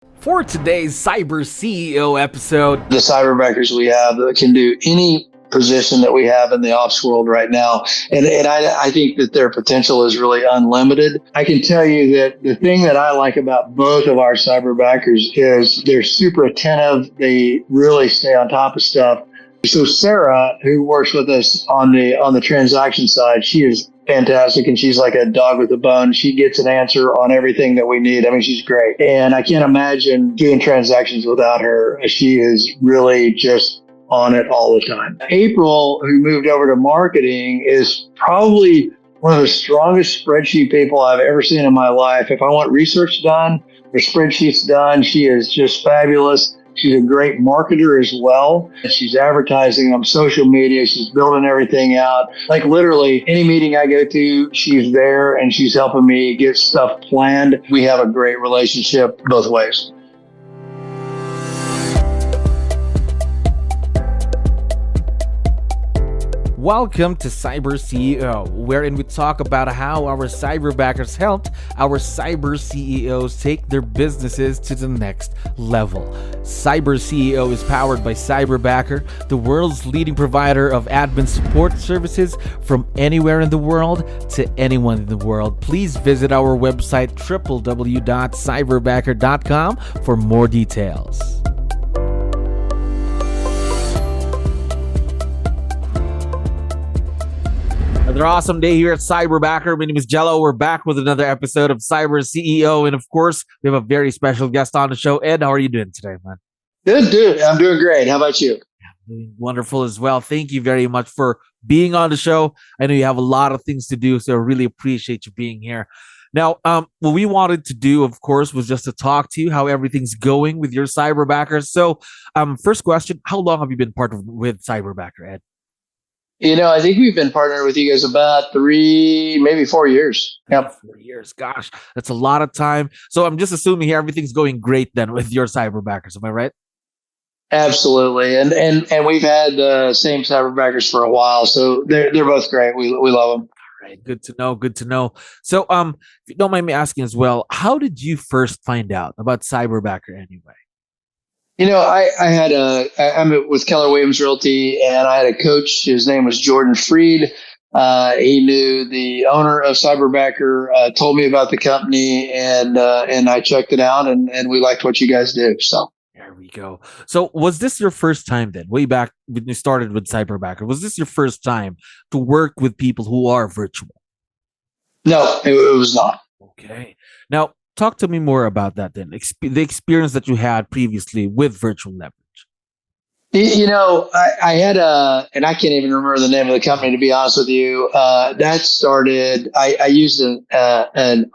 For today's Cyber CEO episode, the cyberbackers we have that can do any position that we have in the ops world right now. And I think that their potential is really unlimited. I can tell you that the thing that I like about both of our cyberbackers is they're super attentive. They really stay on top of stuff. So Sarah, who works with us on the transaction side, she is fantastic, and she's like a dog with a bone. She gets an answer on everything that we need. I mean, she's great, and I can't imagine doing transactions without her. She is really just on it all the time. April, who moved over to marketing, is probably one of the strongest spreadsheet people I've ever seen in my life. If I want research done or spreadsheets done, she is just fabulous. She's a great marketer as well. She's advertising on social media. She's building everything out. Like literally any meeting I go to, she's there and she's helping me get stuff planned. We have a great relationship both ways. welcome to Cyber CEO, wherein we talk about how our cyberbackers helped our cyber CEOs take their businesses to the next level. Cyber CEO is powered by Cyberbacker, the world's leading provider of admin support services from anywhere in the world to anyone in the world. Please visit our website www.cyberbacker.com for more details. Another awesome day here at Cyberbacker. My name is Jello. We're back with another episode of Cyber CEO. And of course, we have a very special guest on the show. Ed, how are you doing today, man? Good, dude. I'm doing great. How about you? I'm doing wonderful as well. Thank you very much for being on the show. I know you have a lot of things to do, so I really appreciate you being here. Now, what we wanted to do, of course, was just to talk to you how everything's going with your Cyberbackers. So, first question, how long have you been partnered with Cyberbacker, Ed? You know, I think we've been partnered with you guys about 3, maybe 4 years. Yep. 4 years. Gosh, that's a lot of time. So I'm just assuming here everything's going great then with your Cyberbackers. Am I right? Absolutely. And we've had the same Cyberbackers for a while. So they're both great. We love them. All right. Good to know. Good to know. So if you don't mind me asking as well, how did you first find out about Cyberbacker anyway? You know, I'm with Keller Williams Realty, and I had a coach. His name was Jordan Freed. He knew the owner of Cyberbacker, told me about the company, and I checked it out, and we liked what you guys do. So there we go. So was this your first time then, way back when you started with Cyberbacker? Was this your first time to work with people who are virtual? No, it was not. Okay. Now, talk to me more about that then, the experience that you had previously with virtual leverage. You know, I had and I can't even remember the name of the company, to be honest with you. That started, I used an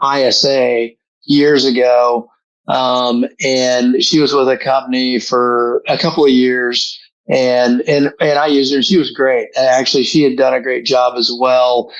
ISA years ago, and she was with a company for a couple of years. And I used her. She was great. Actually, she had done a great job as well.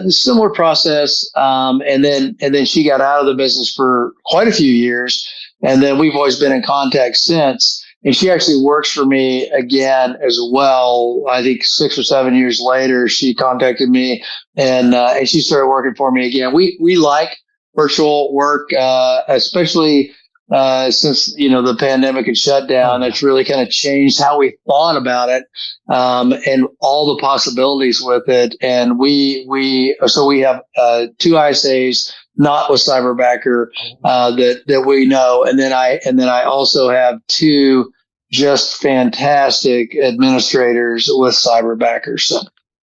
Similar process. And then she got out of the business for quite a few years. And then we've always been in contact since. And she actually works for me again as well. I think 6 or 7 years later, she contacted me and she started working for me again. We like virtual work, especially since, you know, the pandemic had shut down. It's really kind of changed how we thought about it, and all the possibilities with it. And so we have 2 ISAs, not with Cyberbacker, that we know. And then I also have 2 just fantastic administrators with Cyberbacker. So.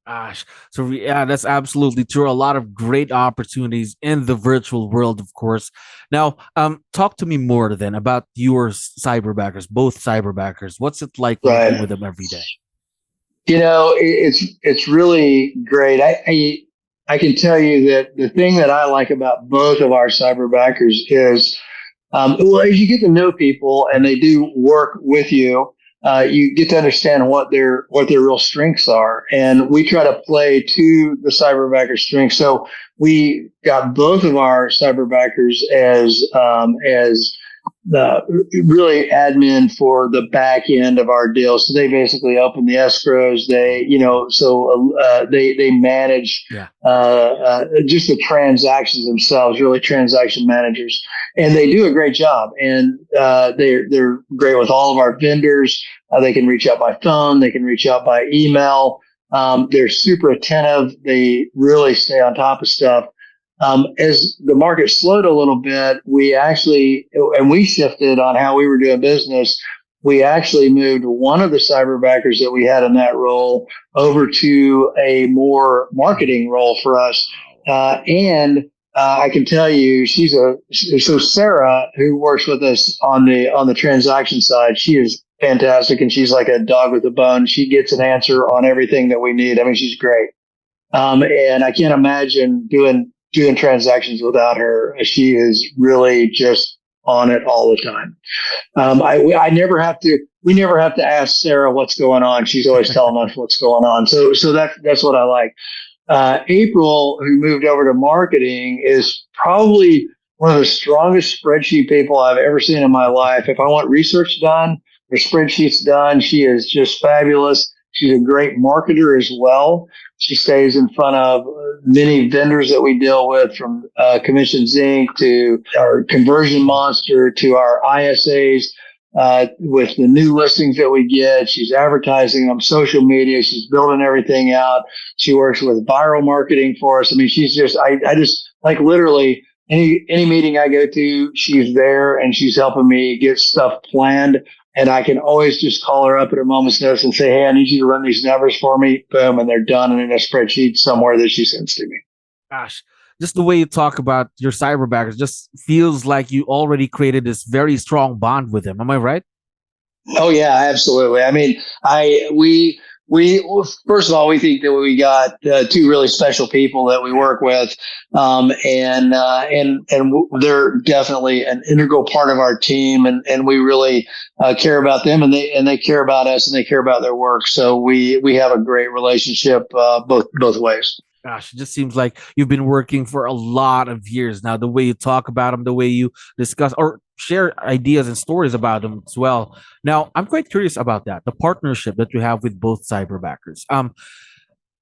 Gosh, so yeah, that's absolutely true. A lot of great opportunities in the virtual world, of course. Now, talk to me more then about your Cyberbackers, both Cyberbackers. What's it like working with them every day? You know, it's really great. I can tell you that the thing that I like about both of our Cyberbackers is, well, as you get to know people and they do work with you, you get to understand what their real strengths are, and we try to play to the Cyberbacker strengths. So we got both of our Cyberbackers as really admin for the back end of our deal. So they basically open the escrows. They, they manage just the transactions themselves, really transaction managers, and they do a great job. And they're great with all of our vendors. They can reach out by phone. They can reach out by email. They're super attentive. They really stay on top of stuff. As the market slowed a little bit, we shifted on how we were doing business. We actually moved one of the cyberbackers that we had in that role over to a more marketing role for us. And I can tell you, so Sarah, who works with us on the transaction side, she is fantastic, and she's like a dog with a bone. She gets an answer on everything that we need. I mean, she's great. And I can't imagine doing transactions without her. She is really just on it all the time. We never have to ask Sarah what's going on. She's always telling us what's going on. So that's what I like. April, who moved over to marketing, is probably one of the strongest spreadsheet people I've ever seen in my life. If I want research done or spreadsheets done, she is just fabulous. She's a great marketer as well. She stays in front of many vendors that we deal with, from Commissions Inc. to our Conversion Monster to our ISAs. With the new listings that we get, she's advertising on social media. She's building everything out. She works with viral marketing for us. I mean, she's just, I just like literally any meeting I go to, she's there and she's helping me get stuff planned. And I can always just call her up at a moment's notice and say, hey, I need you to run these numbers for me. Boom. And they're done and in a spreadsheet somewhere that she sends to me. Gosh, just the way you talk about your cyberbackers just feels like you already created this very strong bond with them. Am I right? Oh, yeah, absolutely. I mean, we first of all, we think that we got two really special people that we work with, and they're definitely an integral part of our team, and we really care about them, and they care about us, and they care about their work. So we have a great relationship both ways. Gosh, it just seems like you've been working for a lot of years now. The way you talk about them, the way you discuss or share ideas and stories about them as well. Now, I'm quite curious about that, the partnership that you have with both cyberbackers.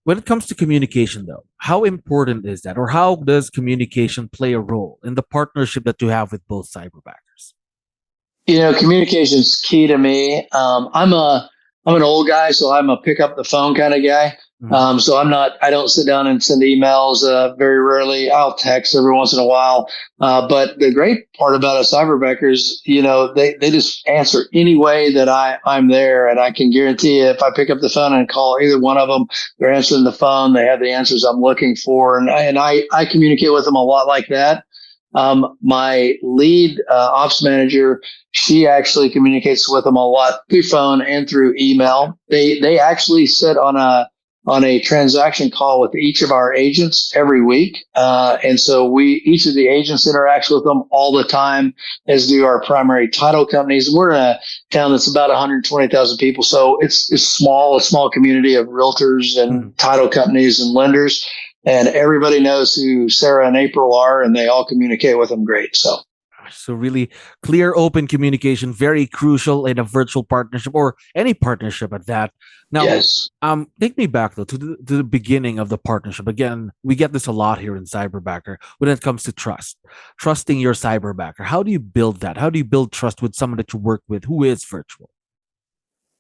When it comes to communication, though, how important is that, or how does communication play a role in the partnership that you have with both cyberbackers? Communication is key to me. I'm an old guy, so I'm a pick up the phone kind of guy. So I don't sit down and send emails very rarely. I'll text every once in a while. But the great part about a cyberbacker is, they just answer any way that I'm there. And I can guarantee you, if I pick up the phone and call either one of them, they're answering the phone. They have the answers I'm looking for. And I communicate with them a lot like that. My lead ops manager, she actually communicates with them a lot through phone and through email. They actually sit on a transaction call with each of our agents every week. And so each of the agents interacts with them all the time, as do our primary title companies. We're in a town that's about 120,000 people. So it's a small community of realtors and title companies and lenders. And everybody knows who Sarah and April are, and they all communicate with them great. So really clear, open communication, very crucial in a virtual partnership or any partnership at that. Now, yes. Take me back though to the beginning of the partnership. Again, we get this a lot here in Cyberbacker when it comes to trusting your cyberbacker. How do you build that? How do you build trust with someone that you work with who is virtual?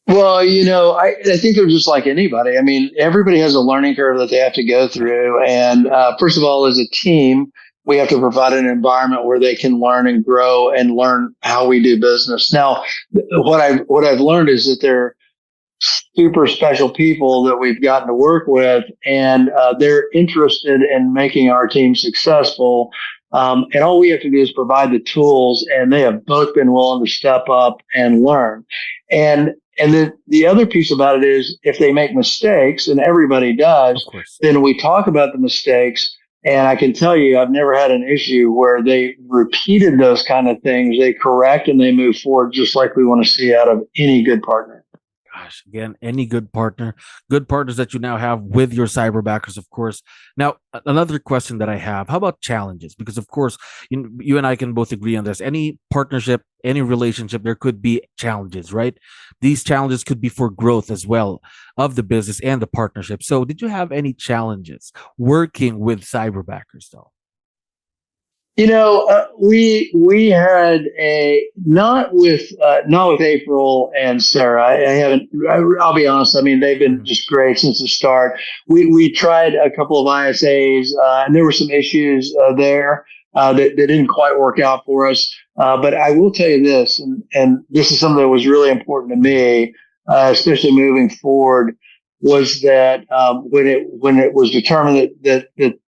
Well, I think they're just like anybody. I mean, everybody has a learning curve that they have to go through. And first of all, as a team, we have to provide an environment where they can learn and grow and learn how we do business. Now, what I've learned is that they're super special people that we've gotten to work with, and they're interested in making our team successful. And all we have to do is provide the tools, and they have both been willing to step up and learn. And the other piece about it is, if they make mistakes, and everybody does, then we talk about the mistakes. And I can tell you, I've never had an issue where they repeated those kind of things. They correct and they move forward, just like we want to see out of any good partner. Gosh, again, any good partners that you now have with your cyberbackers, of course. Now, another question that I have, how about challenges? Because, of course, you and I can both agree on this. Any partnership, any relationship, there could be challenges, right? These challenges could be for growth as well of the business and the partnership. So, did you have any challenges working with cyberbackers, though? We had a not with April and Sarah. I haven't. I'll be honest. I mean, they've been just great since the start. We tried a couple of ISAs, and there were some issues there that didn't quite work out for us. But I will tell you this, and this is something that was really important to me, especially moving forward, was that when it was determined that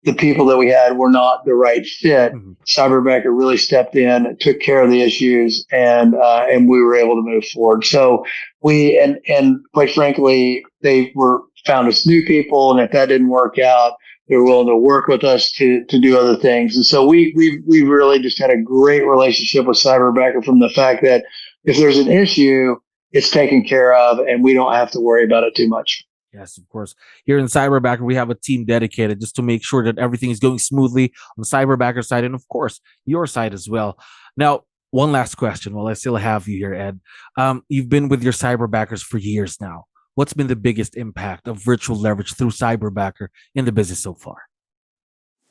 the people that we had were not the right fit, Cyberbacker really stepped in, took care of the issues, and we were able to move forward. So and quite frankly, they found us new people, and if that didn't work out, they were willing to work with us to do other things. And so we really just had a great relationship with Cyberbacker from the fact that if there's an issue, it's taken care of, and we don't have to worry about it too much. Yes, of course. Here in Cyberbacker, we have a team dedicated just to make sure that everything is going smoothly on the Cyberbacker side and, of course, your side as well. Now, one last question while I still have you here, Ed. You've been with your Cyberbackers for years now. What's been the biggest impact of virtual leverage through Cyberbacker in the business so far?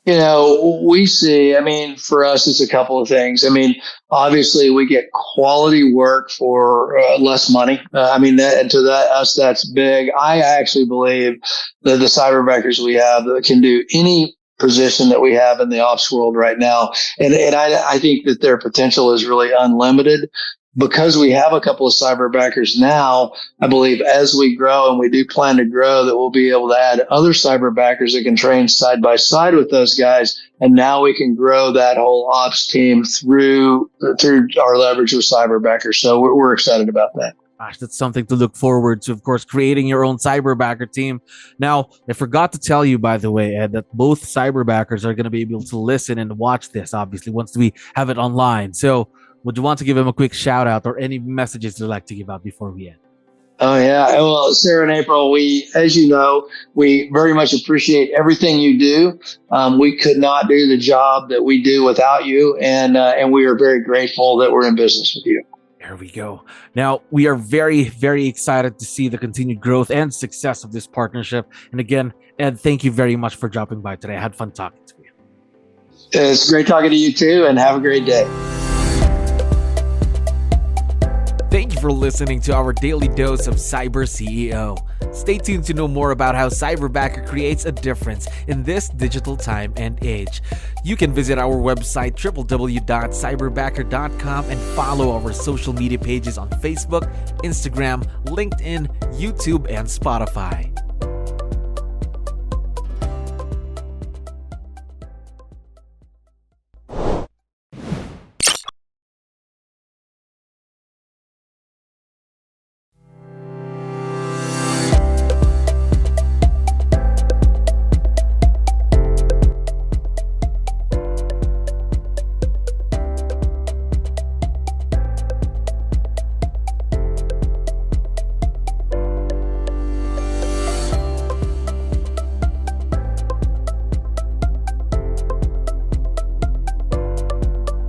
We see, I mean, for us, it's a couple of things. I mean, obviously we get quality work for less money. That's big. I actually believe that the cyberbackers we have that can do any position that we have in the ops world right now. And I think that their potential is really unlimited. Because we have a couple of cyberbackers now, I believe as we grow, and we do plan to grow, that we'll be able to add other cyberbackers that can train side by side with those guys. And now we can grow that whole ops team through our leverage with cyberbackers. So we're excited about that. Gosh, that's something to look forward to, of course, creating your own cyberbacker team. Now, I forgot to tell you, by the way, Ed, that both cyberbackers are going to be able to listen and watch this, obviously, once we have it online. So would you want to give him a quick shout out or any messages you'd like to give out before we end? Oh, yeah. Well, Sarah and April, as you know, we very much appreciate everything you do. We could not do the job that we do without you. And we are very grateful that we're in business with you. There we go. Now, we are very, very excited to see the continued growth and success of this partnership. And again, Ed, thank you very much for dropping by today. I had fun talking to you. It's great talking to you too, and have a great day. Thank you for listening to our daily dose of Cyber CEO. Stay tuned to know more about how Cyberbacker creates a difference in this digital time and age. You can visit our website www.cyberbacker.com and follow our social media pages on Facebook, Instagram, LinkedIn, YouTube, and Spotify.